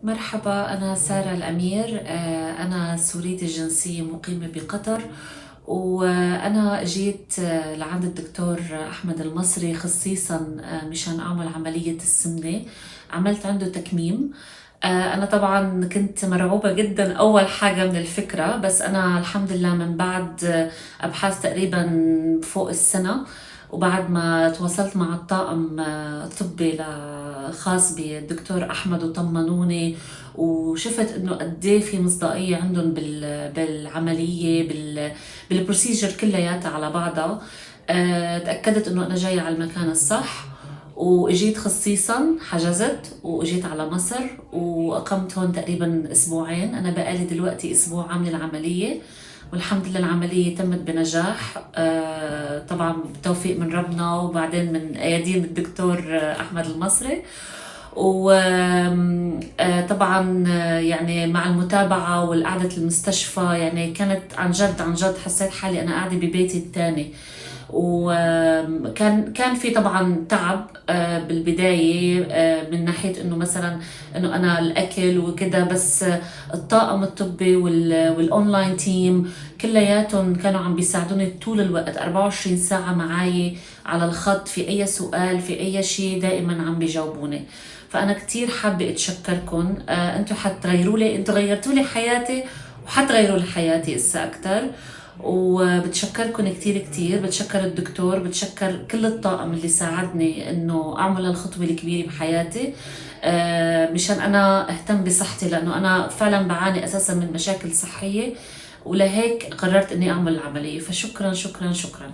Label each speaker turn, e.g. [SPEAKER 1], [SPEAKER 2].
[SPEAKER 1] مرحبا، أنا سارة الأمير. أنا سورية الجنسية مقيمة بقطر. وأنا جيت لعند الدكتور أحمد المصري خصيصا مشان أعمل عملية السمنة. عملت عنده تكميم. أنا طبعا كنت مرعوبة جدا أول حاجة من الفكرة، بس أنا الحمد لله من بعد أبحاث تقريبا فوق السنة، وبعد ما تواصلت مع الطاقم الطبي خاص بالدكتور أحمد وطمنوني، وشفت إنه قديه في مصداقية عندهم بالعملية بالبروسيجر كلياتها على بعضها. تأكدت إنه أنا جاية على المكان الصح، واجيت خصيصا، حجزت واجيت على مصر واقمت هون تقريبا اسبوعين. انا بقالي دلوقتي اسبوع عامله العمليه، والحمد لله العمليه تمت بنجاح. طبعا بتوفيق من ربنا، وبعدين من ايادين الدكتور احمد المصري. وطبعا يعني مع المتابعة والقعدة المستشفى، يعني كانت عن جد عن جد حسيت حالي أنا قاعدة ببيتي الثاني. وكان في طبعا تعب بالبداية، من ناحية انه مثلا انه انا الاكل وكده، بس الطاقم الطبي والاونلاين تيم كلياتهم كانوا عم بيساعدوني طول الوقت، 24 ساعة معاي على الخط، في اي سؤال في اي شيء دائما عم بيجاوبوني. فانا كتير حابة اتشكركم. انتوا حتغيروا لي، انتوا غيرتوا لي حياتي وحتغيروا لي حياتي اسا اكتر. وبتشكركم كتير كتير، بتشكر الدكتور، بتشكر كل الطاقم اللي ساعدني انه اعمل الخطوة الكبيرة بحياتي، مشان انا اهتم بصحتي، لانه انا فعلا بعاني اساسا من مشاكل صحية، ولهيك قررت اني اعمل العملية. فشكرا شكرا شكرا.